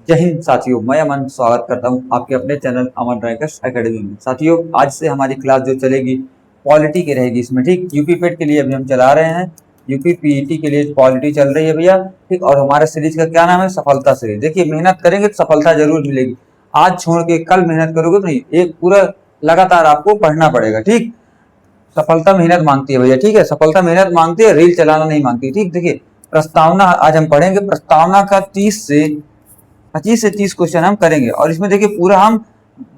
जय हिंद साथियों, मैं अमन स्वागत करता हूं आपके अपने चैनल अमन रैंकर्स एकेडमी में। साथियों, आज से हमारी क्लास जो चलेगी पॉलिटी की रहेगी इसमें, ठीक। यूपी पेट के लिए अभी हम चला रहे हैं, यूपी पीईटी के लिए पॉलिटी चल रही है भैया, ठीक। और हमारे सीरीज का क्या नाम है? सफलता सीरीज। देखिए, मेहनत करेंगे तो सफलता जरूर मिलेगी। आज छोड़ के कल मेहनत करोगे तो नहीं, एक पूरा लगातार आपको पढ़ना पड़ेगा, ठीक। सफलता मेहनत मांगती है भैया, ठीक है। सफलता मेहनत मांगती है, रील चलाना नहीं मांगती, ठीक। देखिए, प्रस्तावना आज हम पढ़ेंगे। प्रस्तावना का 25 से 30 क्वेश्चन हम करेंगे, और इसमें देखिए पूरा हम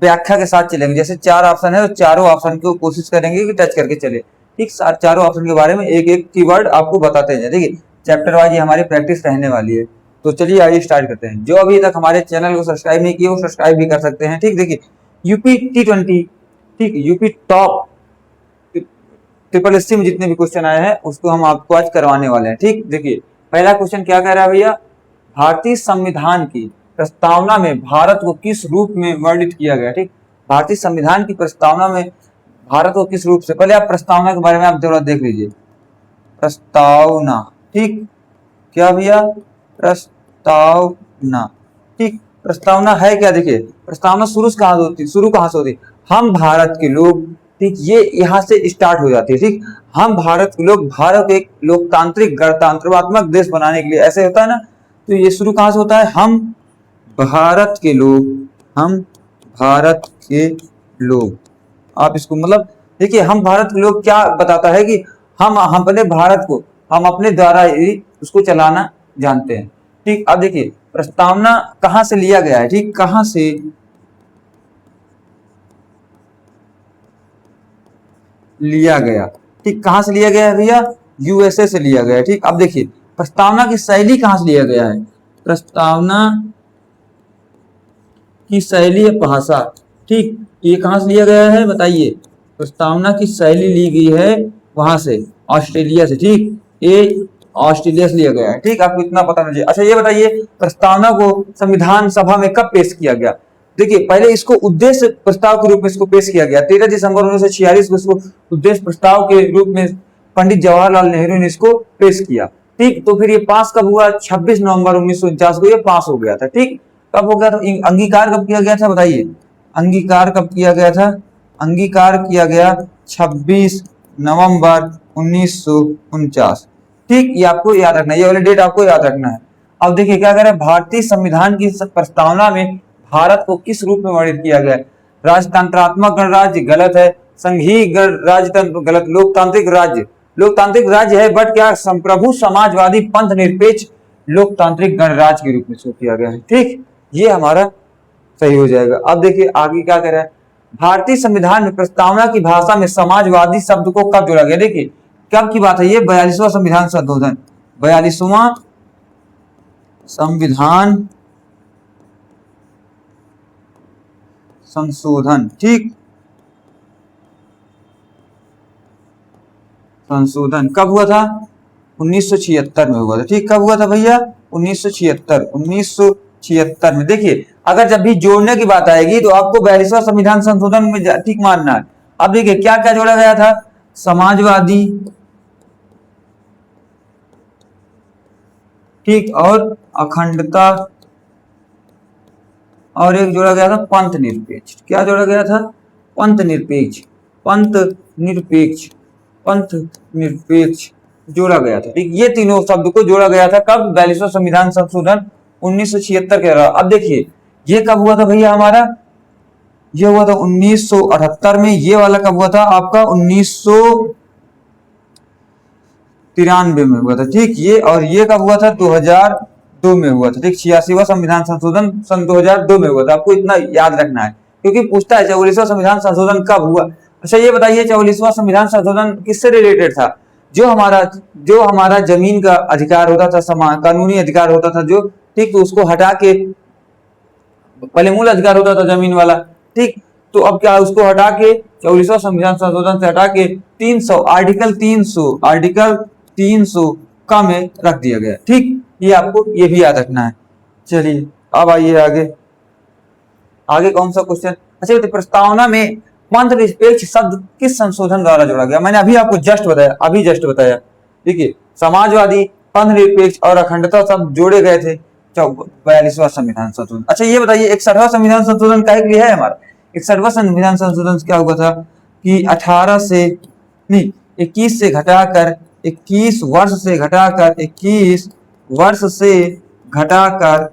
व्याख्या के साथ चलेंगे। जैसे 4 ऑप्शन है तो चारों ऑप्शन को कोशिश करेंगे कि टच करके चले, ठीक। चारों ऑप्शन के बारे में एक एक कीवर्ड आपको बताते हैं। देखिए, चैप्टर वाइज ये हमारी प्रैक्टिस रहने वाली है। तो चलिए आइए स्टार्ट करते हैं। जो अभी तक हमारे चैनल को सब्सक्राइब नहीं किए वो सब्सक्राइब भी कर सकते हैं, ठीक। देखिए, यूपी T20, ठीक, यूपी टॉप ट्रिपल एससी में जितने भी क्वेश्चन आए हैं उसको हम आपको आज करवाने वाले हैं, ठीक। देखिए, पहला क्वेश्चन क्या कह रहा है भैया? भारतीय संविधान की प्रस्तावना में भारत को किस रूप में वर्णित किया गया, ठीक। भारतीय संविधान की प्रस्तावना में भारत को किस रूप से, पहले आप प्रस्तावना के बारे में आप जरा देख लीजिए। प्रस्तावना, ठीक, क्या भैया? प्रस्तावना, ठीक। प्रस्तावना है क्या? देखिए, प्रस्तावना शुरू कहाँ से होती? हम भारत के लोग, ठीक, ये यहाँ से स्टार्ट हो जाती है, ठीक। हम भारत के लोग, भारत एक लोकतांत्रिक गणतंत्रात्मक देश बनाने के लिए, ऐसे होता है ना। तो ये शुरू कहाँ से होता है? हम भारत के लोग, हम भारत के लोग, आप इसको मतलब देखिए, हम भारत के लोग क्या बताता है कि हम अपने भारत को हम अपने द्वारा ही उसको चलाना जानते हैं, ठीक। अब देखिए, प्रस्तावना कहां से लिया गया है, ठीक, कहां से लिया गया, ठीक, कहां से लिया गया है भैया? यूएसए से लिया गया है, ठीक। अब देखिए, प्रस्तावना की शैली कहां से लिया गया है? प्रस्तावना की शैली है भाषा, ठीक। ये कहां से लिया गया है बताइए? प्रस्तावना की शैली ली गई है वहां से, ऑस्ट्रेलिया से, ठीक। ये ऑस्ट्रेलिया से लिया गया है, ठीक। आपको इतना पता नहीं। अच्छा, ये बताइए, प्रस्तावना को संविधान सभा में कब पेश किया गया? देखिए, पहले इसको उद्देश्य प्रस्ताव के रूप में इसको पेश किया गया 13 दिसंबर 1946 को। इसको उद्देश्य प्रस्ताव के रूप में पंडित जवाहरलाल नेहरू ने इसको पेश किया, ठीक। तो फिर ये पास कब हुआ? 26 नवंबर 1949 को ये पास हो गया था, ठीक। कब हो गया था? अंगीकार कब किया गया था बताइए? अंगीकार कब किया गया था? अंगीकार किया गया 26 नवंबर 1949, ठीक। ये आपको याद रखना है, ये वाली डेट आपको याद रखना है। अब देखिए क्या कह रहा है? भारतीय संविधान की प्रस्तावना में भारत को किस रूप में वर्णित किया गया? राजतंत्रात्मक गणराज्य गलत है, संघीय राजतंत्र गलत, लोकतांत्रिक राज्य है, बट क्या संप्रभु समाजवादी पंथ निरपेक्ष लोकतांत्रिक गणराज्य के रूप में शो किया गया है, ठीक। ये हमारा सही हो जाएगा। अब देखिए आगे क्या कह रहा है? भारतीय संविधान में प्रस्तावना की भाषा में समाजवादी शब्द को कब जोड़ा गया? देखिए, कब की बात है ये? 42वां संविधान संशोधन, 42वां संविधान संशोधन, ठीक। संशोधन कब हुआ था? 1976 में हुआ था, ठीक। कब हुआ था भैया? 1976 में। देखिए, अगर जब भी जोड़ने की बात आएगी तो आपको 42वां संविधान संशोधन में ठीक मानना है। अब देखिए क्या क्या जोड़ा गया था? समाजवादी, ठीक, और अखंडता, और एक जोड़ा गया था पंथ निरपेक्ष। क्या जोड़ा गया था? पंथ निरपेक्ष, पंथ निरपेक्ष, पंथ निरपेक्ष जोड़ा गया था, ठीक। ये तीनों शब्द को जोड़ा गया था कब? 42वां संविधान संशोधन 1976 के दौरान। अब देखिए, ये कब हुआ था भैया हमारा? ये हुआ था 1978 में। ये वाला कब हुआ था आपका? 1993 में हुआ था, ठीक। ये और ये कब हुआ था? 2002 में हुआ था, ठीक। 86वां संविधान संशोधन सन 2002 में हुआ था। आपको इतना याद रखना है क्योंकि पूछता है 44वां संविधान संशोधन कब हुआ। अच्छा, ये बताइए 44वां संविधान संशोधन किससे रिलेटेड था? जो हमारा जमीन का अधिकार होता था, कानूनी अधिकार होता था जो, ठीक, तो उसको हटा के, पहले मूल अधिकार होता था जमीन वाला, ठीक। तो अब क्या, उसको हटा के 44वां संविधान संशोधन से हटा के 300 आर्टिकल 300 का में रख दिया गया, ठीक। ये आपको ये भी याद रखना है। चलिए अब आइए आगे। आगे कौन सा क्वेश्चन? अच्छा, तो प्रस्तावना में पंथ निरपेक्ष शब्द किस संशोधन द्वारा जोड़ा गया? मैंने अभी आपको जस्ट बताया, देखिए, समाजवादी, पंथ निरपेक्ष और अखंडता शब्द जोड़े गए थे 42वां संविधान संशोधन। अच्छा ये बताइए 61वां संविधान संशोधन का लिए है हमारा। 61वां संविधान संशोधन क्या हुआ था कि 18 से नहीं 21 से घटाकर 21 वर्ष से घटाकर 21 वर्ष से घटाकर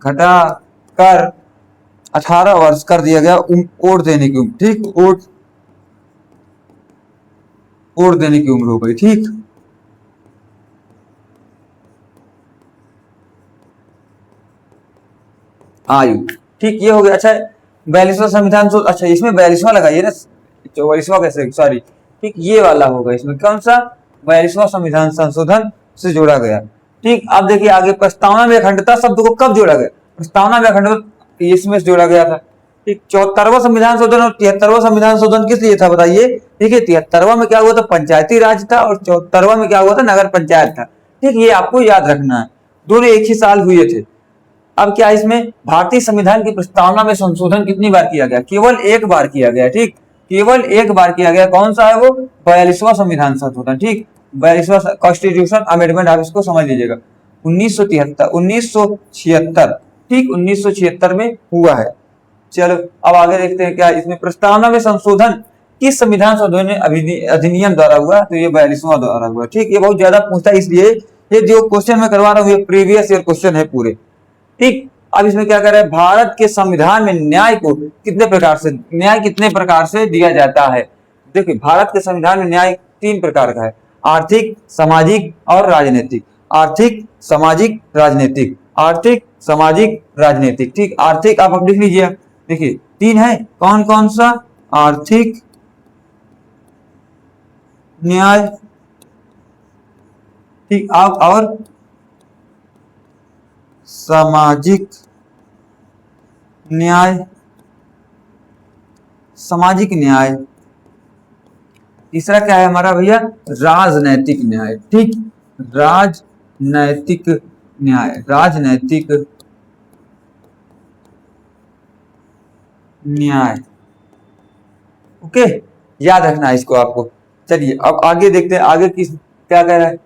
घटाकर 18 वर्ष कर दिया गया वोट देने की उम्र। ठीक, वोट देने की उम्र हो गई। ठीक, आयु। ठीक, ये हो गया। अच्छा 42वां संविधान अच्छा इसमें 42वां लगाइए ना, 44वां कैसे, सॉरी। ठीक, ये वाला होगा इसमें। कौन सा? 42वां संविधान संशोधन से जोड़ा गया। ठीक, अब देखिए आगे प्रस्तावना में अखंडता शब्द को कब जोड़ा गया? प्रस्तावना में अखंडता इसमें जोड़ा गया था। ठीक, 74वां संविधान संशोधन और 73वां संविधान संशोधन किस लिए था बताइए? देखिए 73वां में क्या हुआ था? पंचायती राज था और 74वां में क्या हुआ था? नगर पंचायत था। ठीक, ये आपको याद रखना है, दोनों एक ही साल हुए थे। अब क्या इसमें भारतीय संविधान की प्रस्तावना में संशोधन कितनी बार किया गया? केवल एक बार किया गया। ठीक, केवल एक बार किया गया। कौन सा है वो? 42वां संविधान संशोधन। ठीक, 42वां कॉन्स्टिट्यूशन अमेंडमेंट, आप इसको समझ लीजिएगा। 1976। ठीक, 1976 में हुआ है। चलो अब आगे देखते हैं क्या इसमें प्रस्तावना में संशोधन किस संविधान संशोधन अधिनियम द्वारा हुआ? तो ये 42वां द्वारा हुआ। ठीक, ये बहुत ज्यादा पूछता है, इसलिए ये जो क्वेश्चन मैं करवा रहा हूँ ये प्रीवियस ईयर क्वेश्चन है पूरे। ठीक, अब इसमें क्या कर रहे हैं? भारत के संविधान में न्याय को कितने प्रकार से दिया जाता है? देखिए भारत के संविधान में न्याय 3 प्रकार का है। आर्थिक, सामाजिक और राजनीतिक। आर्थिक, सामाजिक, राजनीतिक। आर्थिक, सामाजिक, राजनीतिक। ठीक, आर्थिक आप लिख लीजिए। देखिए 3 है, कौन कौन सा? आर्थिक न्याय, ठीक, आप और सामाजिक न्याय। सामाजिक न्याय। तीसरा क्या है हमारा भैया? राजनैतिक न्याय। ठीक, राजनैतिक न्याय। राजनैतिक न्याय। ओके, याद रखना है इसको आपको। चलिए अब आगे देखते हैं आगे क्या कह रहा है।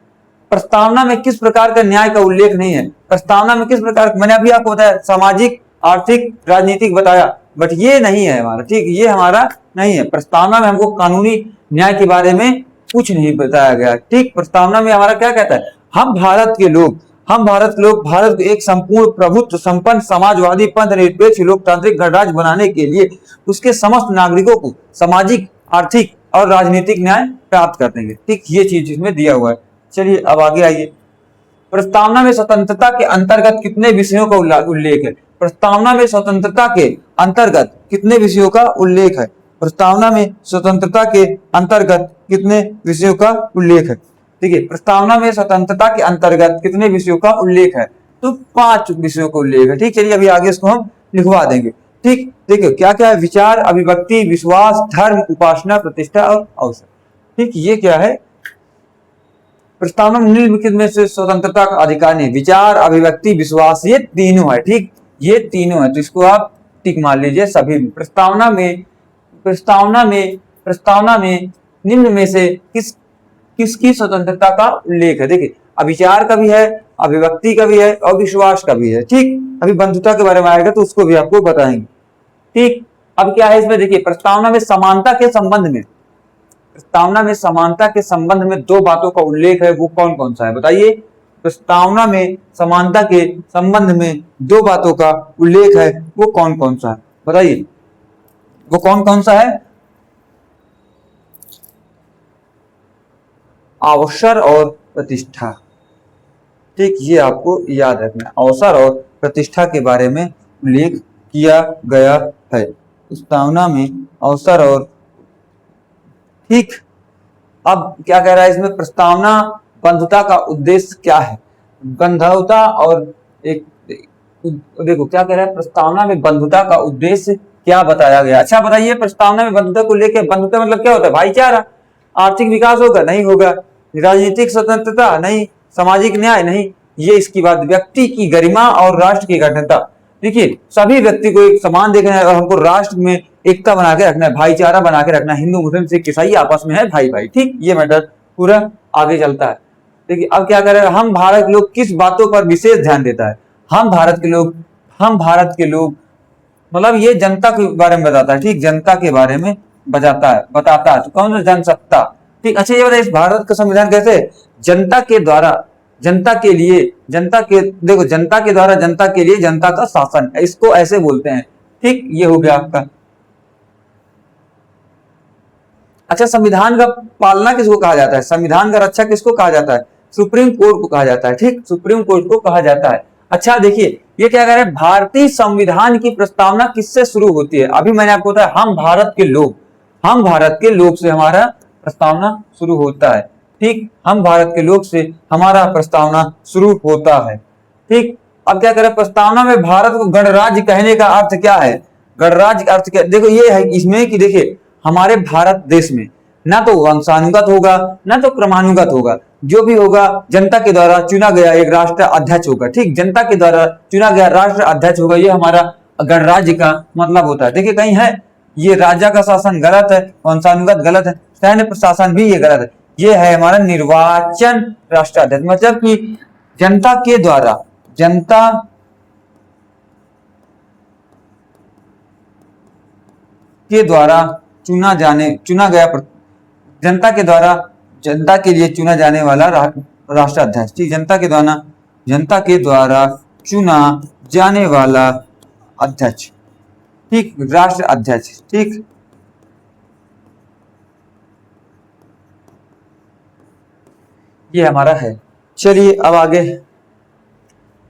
प्रस्तावना में किस प्रकार का न्याय का उल्लेख नहीं है? प्रस्तावना में किस प्रकार, मैंने अभी आपको बताया सामाजिक, आर्थिक, राजनीतिक बताया, बट ये नहीं है हमारा। ठीक, ये हमारा नहीं है। प्रस्तावना में हमको कानूनी न्याय के बारे में कुछ नहीं बताया गया। ठीक, प्रस्तावना में हमारा क्या कहता है? हम भारत के लोग भारत को एक संपूर्ण प्रभुत्व संपन्न समाजवादी पंथ निरपेक्ष लोकतांत्रिक गणराज्य बनाने के लिए उसके समस्त नागरिकों को सामाजिक, आर्थिक और राजनीतिक न्याय प्राप्त कर देंगे। ठीक, ये चीज इसमें दिया हुआ है। चलिए अब आगे आइए। प्रस्तावना में स्वतंत्रता के अंतर्गत कितने विषयों का उल्लेख है? प्रस्तावना में स्वतंत्रता के अंतर्गत कितने विषयों का उल्लेख है? प्रस्तावना में स्वतंत्रता के अंतर्गत कितने विषयों का उल्लेख है? ठीक है, प्रस्तावना में स्वतंत्रता के अंतर्गत कितने विषयों का उल्लेख है? तो 5 विषयों का उल्लेख है। ठीक, चलिए अभी आगे इसको हम लिखवा देंगे। ठीक, देखिए क्या क्या है? विचार, अभिव्यक्ति, विश्वास, धर्म, उपासना, प्रतिष्ठा और अवसर। ठीक, ये क्या है? प्रस्तावना में निम्नलिखित में से स्वतंत्रता का अधिकार नहीं। विचार, अभिव्यक्ति, विश्वास, ये तीनों है। ठीक, ये तीनों है, तो इसको आप टिक मान लीजिए सभी। प्रस्तावना में निम्न में से किसकी स्वतंत्रता का उल्लेख है? देखिए अविचार का भी है, अभिव्यक्ति का भी है और विश्वास का भी है। ठीक, अभी बंधुता के बारे में आएगा तो उसको भी आपको बताएंगे। ठीक, अब क्या है इसमें? देखिए प्रस्तावना में समानता के संबंध में 2 बातों का उल्लेख है, वो कौन कौन सा है बताइए? प्रस्तावना में समानता के संबंध में 2 बातों का उल्लेख है, वो कौन कौन सा है बताइए? वो कौन कौन सा है? अवसर और प्रतिष्ठा। ठीक, ये आपको याद रखना है। अवसर और प्रतिष्ठा के बारे में उल्लेख किया गया है प्रस्तावना में। अवसर और, ठीक, अब क्या कह रहा है इसमें? प्रस्तावना बंधुता का उद्देश्य क्या है? बंधुता और एक देखो क्या कह रहा है? प्रस्तावना में बंधुता का उद्देश्य क्या बताया गया? अच्छा बताइए, प्रस्तावना में बंधुता को लेकर, बंधुता मतलब क्या होता है? भाईचारा। आर्थिक विकास होगा? नहीं होगा। राजनीतिक स्वतंत्रता? नहीं। सामाजिक न्याय? नहीं। ये इसकी बात। व्यक्ति की गरिमा और राष्ट्र की अखंडता। देखिए सभी व्यक्ति को एक समान देखना है और हमको राष्ट्र में एकता बना के रखना है, भाईचारा बना के रखना है। हिंदू, मुस्लिम, सिख, ईसाई आपस में है भाई भाई। ठीक, ये मैटर पूरा आगे चलता है। देखिए अब क्या करें हम, भारत लोग किस बातों पर विशेष ध्यान देता है? हम भारत के लोग, हम भारत के लोग, मतलब ये जनता के बारे में बताता है, ठीक, जनता के बारे में बताता है। तो कौन सा जनसत्ता, ठीक। अच्छा ये बताइए इस भारत का संविधान कैसे है? जनता के द्वारा, जनता के लिए, जनता के, देखो जनता के द्वारा, जनता के लिए, जनता का शासन, इसको ऐसे बोलते हैं, ठीक। ये हो गया आपका। अच्छा संविधान का पालना किसको कहा जाता है? संविधान का रक्षा किसको कहा जाता है? सुप्रीम कोर्ट को कहा जाता है, ठीक, सुप्रीम कोर्ट को कहा जाता है। अच्छा देखिए ये क्या कह रहे हैं, भारतीय संविधान की प्रस्तावना किससे शुरू होती है? अभी मैंने आपको बताया हम भारत के लोग, हम भारत के लोग से हमारा प्रस्तावना शुरू होता है, ठीक। हम भारत के लोग से हमारा प्रस्तावना शुरू होता है, ठीक। अब क्या करें, प्रस्तावना में भारत को गणराज्य कहने का अर्थ क्या है? गणराज्य अर्थ क्या, देखो ये है इसमें कि देखिए हमारे भारत देश में ना तो वंशानुगत होगा ना तो क्रमानुगत होगा, जो भी होगा जनता के द्वारा चुना गया एक राष्ट्र अध्यक्ष होगा, ठीक। जनता के द्वारा चुना गया राष्ट्र अध्यक्ष होगा, ये हमारा गणराज्य का मतलब होता है। देखिए कहीं है ये राजा का शासन गलत है, वंशानुगत गलत है, सैन्य प्रशासन भी ये गलत है। ये है हमारा निर्वाचन राष्ट्राध्यक्ष, मतलब कि जनता के द्वारा, जनता के द्वारा चुना गया, जनता के द्वारा, जनता के लिए चुना जाने वाला राष्ट्राध्यक्ष, ठीक। जनता के द्वारा चुना जाने वाला अध्यक्ष, ठीक, राष्ट्र अध्यक्ष, ठीक। ये हमारा है। चलिए अब आगे,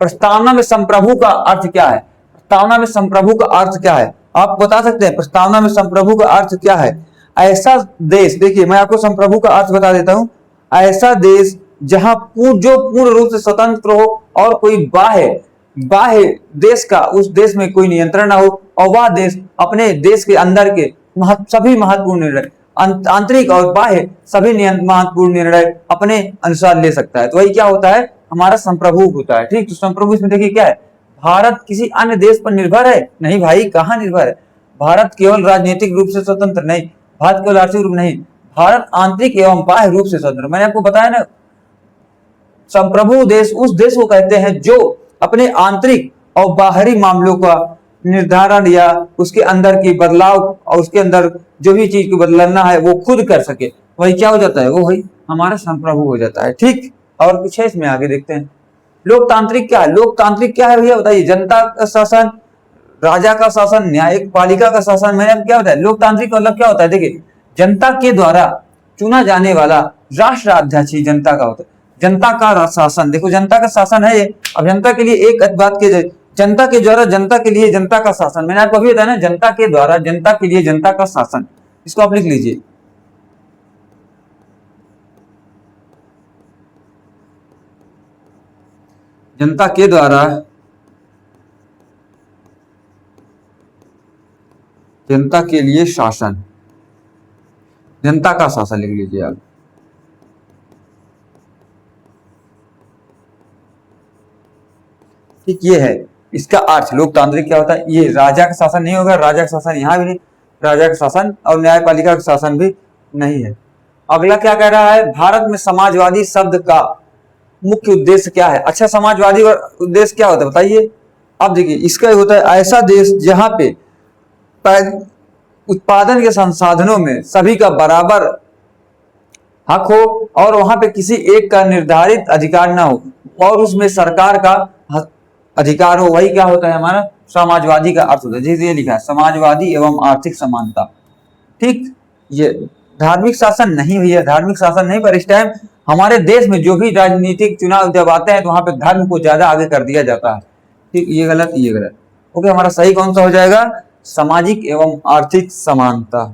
प्रस्तावना में संप्रभु का अर्थ क्या है? प्रस्तावना में संप्रभु का अर्थ क्या है? आप बता सकते हैं प्रस्तावना में संप्रभु का अर्थ क्या है? ऐसा देश, देखिए मैं आपको संप्रभु का अर्थ बता देता हूं, ऐसा देश जहां जो पूर्ण रूप से स्वतंत्र हो और कोई बाह्य बाह्य देश का उस देश में कोई नियंत्रण ना हो, और वह देश अपने देश के अंदर के सभी महत्वपूर्ण निर्णय, आंतरिक और बाह्य सभी महत्वपूर्ण निर्णय अपने अनुसार ले सकता है। तो वही क्या होता है, हमारा संप्रभु होता है, ठीक। तो संप्रभु इसमें देखिए क्या है, भारत किसी अन्य देश पर निर्भर है? नहीं भाई, कहां निर्भर है। भारत केवल राजनीतिक रूप से स्वतंत्र नहीं, भारत केवल आर्थिक रूप नहीं, भारत आंतरिक एवं बाह्य रूप से स्वतंत्र। मैंने आपको बताया ना, संप्रभु देश उस देश को कहते हैं जो अपने आंतरिक और बाहरी मामलों का निर्धारण या उसके अंदर की बदलाव और उसके अंदर जो भी चीज को बदलना है वो खुद कर सके, वही क्या हो जाता है, वो वही हमारा संप्रभु हो जाता है, ठीक। और कुछ है इसमें, आगे देखते हैं। लोकतांत्रिक क्या है? लोकतांत्रिक क्या है भैया बताइए? जनता का शासन, राजा का शासन, न्यायिक पालिका का शासन। मैंने क्या बताया लोकतांत्रिक मतलब क्या होता है? देखिए जनता के द्वारा चुना जाने वाला राष्ट्राध्यक्ष ही जनता का होता है। जनता का शासन, देखो जनता का शासन है ये। अब जनता के लिए एक बात की जाए, जनता के द्वारा जनता के लिए जनता का शासन, मैंने आपको अभी बताया ना, जनता के द्वारा जनता के लिए जनता का शासन, इसको आप लिख लीजिए। जनता के द्वारा जनता के लिए शासन, जनता का शासन लिख लीजिए आप। ठीक, ये है इसका अर्थ। लोकतांत्रिक क्या होता है? ये राजा का शासन नहीं होगा, राजा का शासन यहाँ भी नहीं, राजा का शासन और न्यायपालिका का शासन भी नहीं है। अगला क्या कह रहा है, भारत में समाजवादी शब्द का मुख्य उद्देश्य क्या है? अच्छा समाजवादी उद्देश्य क्या होता है बताइए। अब देखिए इसका होता है ऐसा देश जहां पे उत्पादन के संसाधनों में सभी का बराबर हक हो और वहां पे किसी एक का निर्धारित अधिकार ना हो और उसमें सरकार का अधिकार हो, वही क्या होता है हमारा समाजवादी का अर्थ होता है। जैसे ये लिखा है समाजवादी एवं आर्थिक समानता, ठीक। ये धार्मिक शासन नहीं भैया, धार्मिक शासन नहीं, पर इस टाइम हमारे देश में जो भी राजनीतिक चुनाव जब आते हैं तो वहां पे धर्म को ज्यादा आगे कर दिया जाता है, ठीक। ये गलत, ये गलत। ओके, हमारा सही कौन सा हो जाएगा? सामाजिक एवं आर्थिक समानता।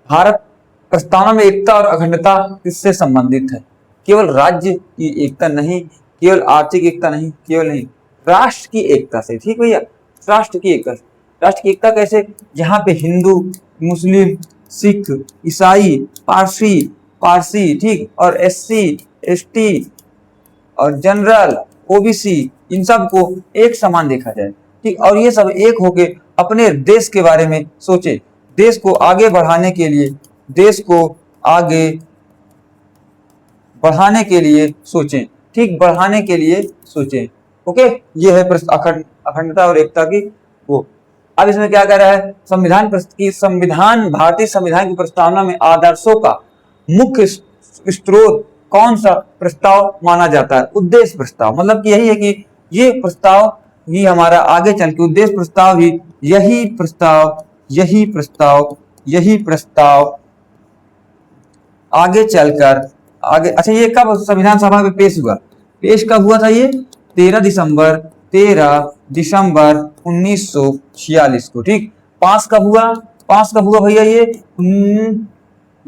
भारत प्रस्तावना में एकता और अखंडता किससे संबंधित है? केवल राज्य की एकता नहीं, केवल आर्थिक एकता नहीं, केवल नहीं, राष्ट्र की एकता से, ठीक भैया, राष्ट्र की एकता। राष्ट्र की एकता कैसे? जहां पे हिंदू, मुस्लिम, सिख, ईसाई, पारसी, ठीक, और एससी, एसटी और जनरल, ओबीसी, इन सब को एक समान देखा जाए, ठीक। और ये सब एक होके अपने देश के बारे में सोचे, देश को आगे बढ़ाने के लिए, देश को आगे बढ़ाने के लिए सोचें, ठीक बढ़ाने के लिए सोचें। ओके, ये है अखंडता और एकता की वो। अब इसमें क्या कह रहा है, संविधान भारतीय संविधान की प्रस्तावना में आदर्शों का मुख्य स्रोत कौन सा प्रस्ताव माना जाता है? उद्देश्य प्रस्ताव। मतलब कि यही है कि ये प्रस्ताव ही हमारा आगे चल के उद्देश्य प्रस्ताव ही यही प्रस्ताव आगे चलकर अच्छा, ये कब संविधान सभा में पेश हुआ? पेश कब हुआ था ये? 13 दिसंबर 1946 को। ठीक, पास कब हुआ? भैया ये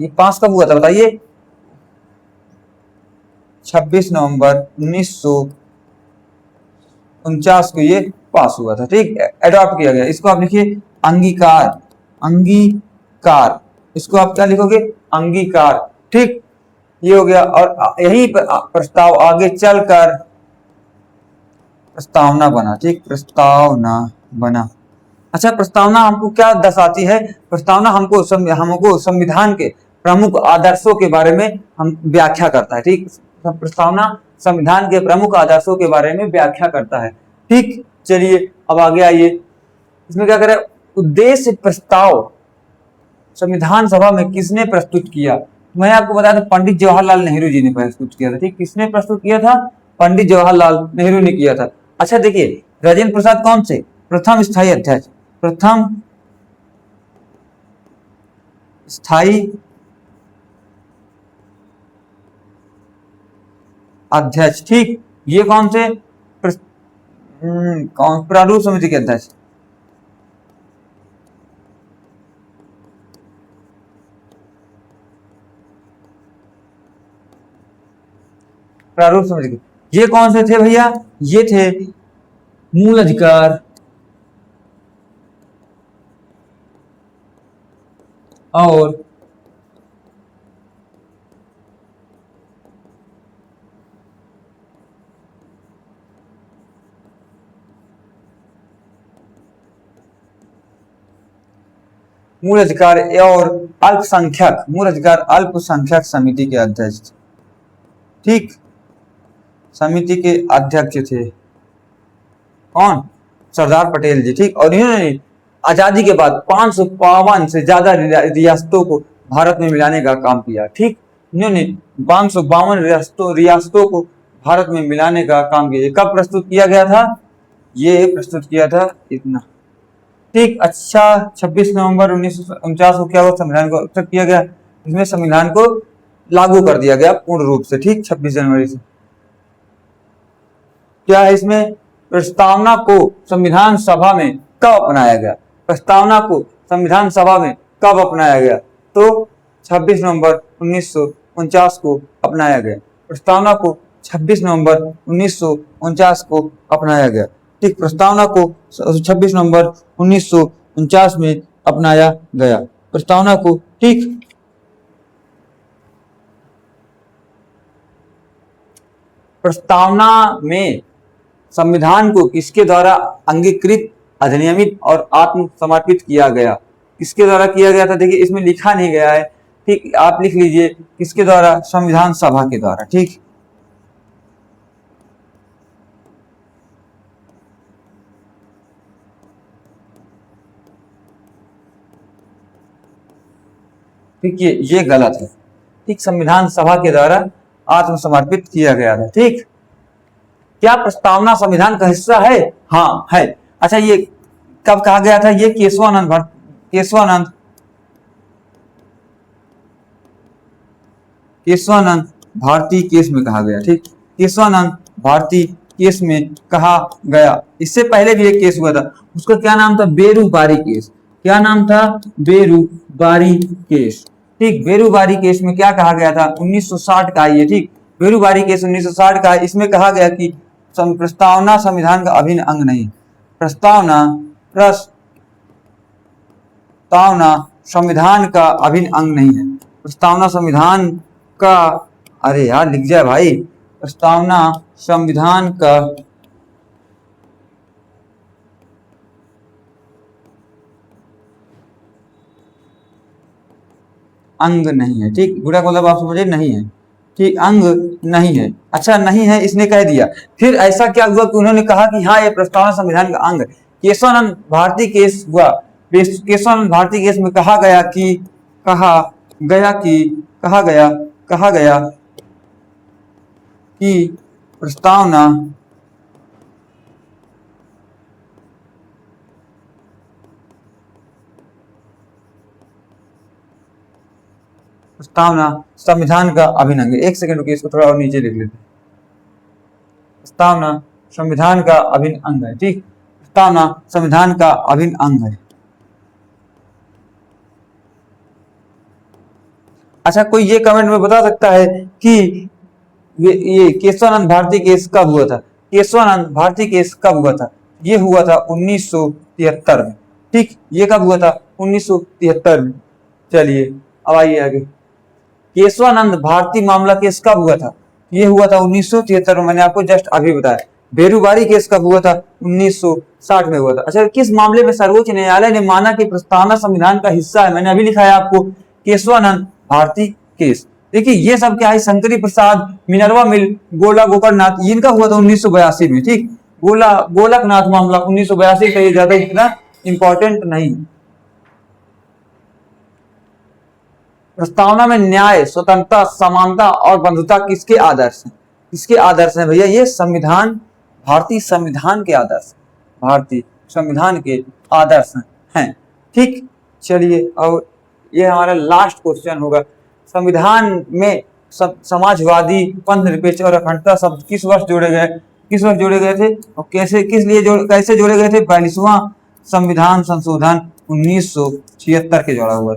पास कब हुआ था बताइए? 26 नवंबर 1949 को ये पास हुआ था। ठीक, एडॉप्ट किया गया। इसको आप लिखिए अंगीकार। इसको आप क्या लिखोगे? अंगीकार। ठीक, ये हो गया। और यही प्रस्ताव आगे चलकर प्रस्तावना बना। ठीक, प्रस्तावना बना। अच्छा, प्रस्तावना हमको क्या दर्शाती है? प्रस्तावना हमको संविधान के प्रमुख आदर्शों के बारे में हम व्याख्या करता है। ठीक, प्रस्तावना संविधान के प्रमुख आदर्शों के बारे में व्याख्या करता है। ठीक, चलिए अब आगे आइए। इसमें क्या करें? उद्देश्य प्रस्ताव संविधान सभा में किसने प्रस्तुत किया? मैं आपको बता दूं, पंडित जवाहरलाल नेहरू जी ने प्रस्तुत किया था। ठीक, किसने प्रस्तुत किया था? पंडित जवाहरलाल नेहरू ने किया था। अच्छा देखिए, राजेंद्र प्रसाद कौन से? प्रथम स्थायी अध्यक्ष। ठीक, ये कौन से? प्रारूप समिति के अध्यक्ष। प्रारूप समिति के ये कौन से थे भैया? ये थे मूल अधिकार और मूल अधिकार अल्पसंख्यक समिति के अध्यक्ष। ठीक, समिति के अध्यक्ष थे कौन? सरदार पटेल जी। ठीक, और इन्होंने आजादी के बाद 552 से ज्यादा रियासतों को भारत में मिलाने का काम किया। ठीक, इन्होंने 552 रियासतों को भारत में मिलाने का काम किया। कब प्रस्तुत किया गया था? ये प्रस्तुत किया था इतना। ठीक, अच्छा, 26 नवंबर 1949 को क्या हुआ? संविधान को एक्सेप्ट किया गया। इसमें संविधान को लागू कर दिया गया पूर्ण रूप से। ठीक, 26 जनवरी से। क्या है इसमें? प्रस्तावना को संविधान सभा में कब अपनाया गया? प्रस्तावना को संविधान सभा में कब अपनाया गया? तो 26 नवंबर 1949 को अपनाया गया। प्रस्तावना को 26 नवंबर 1949 को अपनाया गया। ठीक, प्रस्तावना को 26 नवंबर 1949 में अपनाया गया प्रस्तावना को। ठीक, प्रस्तावना में संविधान को किसके द्वारा अंगीकृत, अधिनियमित और आत्म समर्पित किया गया? किसके द्वारा किया गया था? देखिए, इसमें लिखा नहीं गया है। ठीक, आप लिख लीजिए किसके द्वारा? संविधान सभा के द्वारा। ठीक, ठीक, ये गलत है। ठीक, संविधान सभा के द्वारा आत्मसमर्पित किया गया था। ठीक, क्या प्रस्तावना संविधान का हिस्सा है? हाँ है। अच्छा, ये कब कहा गया था? ये केशवानंद भारती केस में कहा गया। ठीक, केशवानंद भारती केस में कहा गया। इससे पहले भी एक केस हुआ था, उसका क्या नाम था? बेरूबारी केस। क्या नाम था? बेरूबारी केस। ठीक, बेरूबारी केस में क्या कहा गया था? 1960 का ये। ठीक, बेरूबारी केस 1960 का। इसमें कहा गया कि प्रस्तावना संविधान का अभिन्न अंग नहीं। प्रस्तावना संविधान का अभिन्न अंग नहीं है। प्रस्तावना संविधान का, अरे यार लिख जाए भाई, प्रस्तावना संविधान का अंग नहीं है। ठीक, गुड़ा मतलब आप समझे नहीं है। ठीक, अंग नहीं है। अच्छा नहीं है इसने कह दिया, फिर ऐसा क्या हुआ कि उन्होंने कहा कि हाँ ये प्रस्तावना संविधान का अंग है। केशवानंद भारती केस हुआ, केशवानंद भारती केस में कहा गया कि कहा गया कि प्रस्तावना संविधान का अभिन्न अंग है। एक सेकंड रुकिए, इसको थोड़ा और नीचे लिख लेते हैं। प्रस्तावना संविधान का अभिन्न अंग है। ठीक, प्रस्तावना संविधान का अभिन्न अंग है। अच्छा, कोई ये कमेंट में बता सकता है कि ये केशवानंद भारती केस कब हुआ था? केशवानंद भारती केस कब हुआ था? ये हुआ था 1973 में। ठीक, ये कब हुआ था? 1973 में। चलिए अब आइए आगे। केशवानंद भारती मामला केस कब हुआ था? ये हुआ था 1973 में, मैंने आपको जस्ट अभी बताया। बेरुबारी केस कब हुआ था? 1960 में हुआ था। अच्छा, किस मामले में सर्वोच्च न्यायालय ने माना कि प्रस्तावना संविधान का हिस्सा है? मैंने अभी लिखा है आपको, केशवानंद भारती केस। देखिए ये सब क्या है, शंकरी प्रसाद, मिनरवा मिल, गोला गोकर्णनाथ, इनका हुआ था 1982 में। ठीक, गोलकनाथ मामला 1982 का, ये ज्यादा इतना इंपॉर्टेंट नहीं। प्रस्तावना में न्याय, स्वतंत्रता, समानता और बंधुता किसके आदर्श हैं? किसके आदर्श हैं भैया? ये संविधान, भारतीय संविधान के आदर्श, भारतीय संविधान के आदर्श हैं। ठीक, चलिए अब ये हमारा लास्ट क्वेश्चन होगा। संविधान में समाजवादी, पंथ निरपेक्ष और अखंडता शब्द किस वर्ष जोड़े गए? किस वर्ष जोड़े गए थे और कैसे, किस लिए कैसे जोड़े गए थे? 42वां संविधान संशोधन 1976 के जोड़ा हुआ।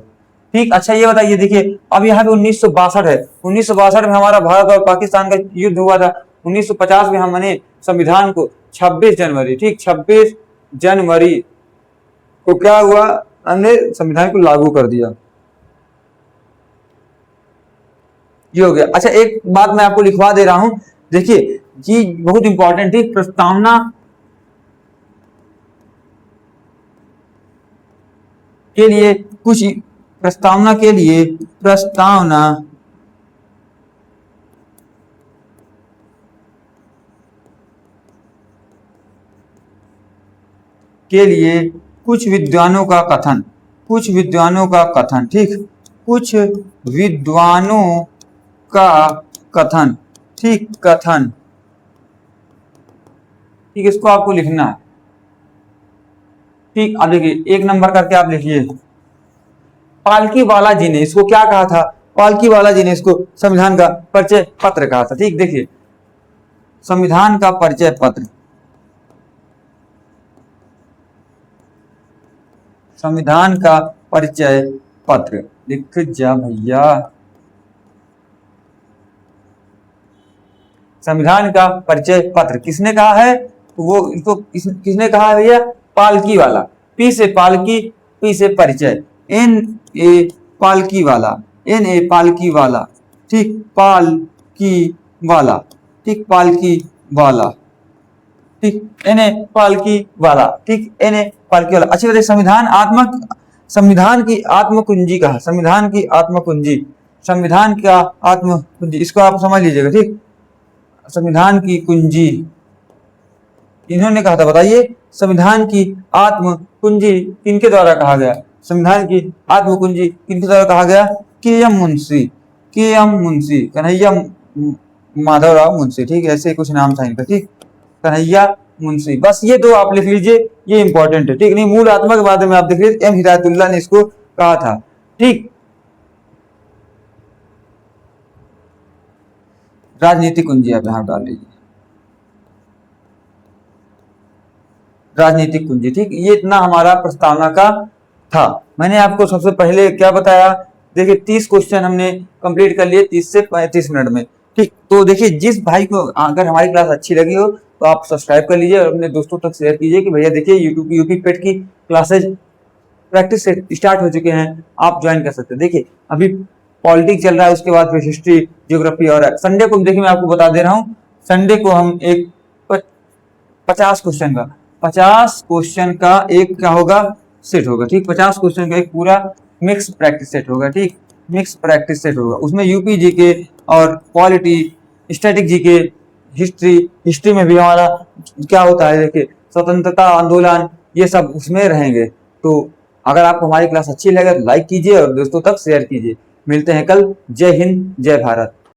ठीक, अच्छा ये बताइए, देखिए अब यहाँ पे 1962 है। 1962 में हमारा भारत और पाकिस्तान का युद्ध हुआ था। 1950 में हमने संविधान को 26 जनवरी, ठीक 26 जनवरी को क्या हुआ, हमने संविधान को लागू कर दिया। ये हो गया। अच्छा एक बात मैं आपको लिखवा दे रहा हूं, देखिए जी बहुत इंपॉर्टेंट थी। प्रस्तावना के लिए कुछ, प्रस्तावना के लिए, प्रस्तावना के लिए कुछ विद्वानों का कथन, कुछ विद्वानों का कथन, ठीक, कुछ विद्वानों का कथन, ठीक, कथन, ठीक, इसको आपको लिखना है। ठीक, अब देखिए एक नंबर करके आप लिखिए। पालकी वाला जी ने इसको क्या कहा था? पालकी वाला जी ने इसको संविधान का परिचय पत्र कहा था। ठीक, देखिए संविधान का परिचय पत्र, संविधान का परिचय पत्र लिख जा भैया। संविधान का परिचय पत्र किसने कहा है? वो इसको किसने कहा है भैया? पालकी वाला। पी से पालकी, पी से परिचय, एन ए पालकी वाला, एन ए पालकी वाला, ठीक, पालकी वाला, ठीक, पालकी वाला, ठीक, एन ए पालकी वाला, ठीक, एन ए पालकी वाला। अच्छी बताइए, संविधान की आत्मकुंजी कहा, संविधान की आत्मकुंजी, संविधान का आत्मकुंजी, इसको आप समझ लीजिएगा। ठीक, संविधान की कुंजी इन्होंने कहा था, बताइए संविधान की आत्म कुंजी किनके द्वारा कहा गया? संविधान की आत्म कुंजी किनके द्वारा कहा गया? के एम मुंशी, के एम मुंशी, कन्हैया माधवराव मुंशी, ठीक, ऐसे कुछ नाम था इनका, ठीक, कन्हैया मुंशी। बस ये दो आप लिख लीजिए, ये इंपॉर्टेंट है। ठीक, नहीं मूल आत्मा के बारे में आप देख लीजिए, एम हिदायतुल्लाह ने इसको कहा था। ठीक, राजनीतिक कुंजी आप यहां डाल लीजिए, राजनीतिक कुंजी। ठीक, ये इतना हमारा प्रस्तावना का था। मैंने आपको सबसे पहले क्या बताया? देखिए 30 क्वेश्चन हमने कंप्लीट कर लिए 30 से 35 मिनट में। ठीक, तो देखिए जिस भाई को अगर हमारी क्लास अच्छी लगी हो तो आप सब्सक्राइब कर लीजिए और अपने दोस्तों तक शेयर कीजिए कि भैया देखिए यूपी पेट की क्लासेज प्रैक्टिस स्टार्ट हो चुके हैं, आप ज्वाइन कर सकते हैं। देखिए अभी पॉलिटिक्स चल रहा है, उसके बाद फिर हिस्ट्री, ज्योग्राफी, और संडे को देखिए मैं आपको बता दे रहा हूँ, संडे को हम एक 50 क्वेश्चन का, 50 क्वेश्चन का एक क्या होगा, सेट होगा। ठीक, 50 क्वेश्चन का एक पूरा मिक्स प्रैक्टिस सेट होगा। ठीक, मिक्स प्रैक्टिस सेट होगा, उसमें यूपी जी के और polity, static GK, history, history में भी हमारा क्या होता है देखिए, स्वतंत्रता आंदोलन, ये सब उसमें रहेंगे। तो अगर आपको हमारी क्लास अच्छी लगे तो लाइक कीजिए और दोस्तों तक शेयर कीजिए। मिलते हैं कल। जय हिंद, जय भारत।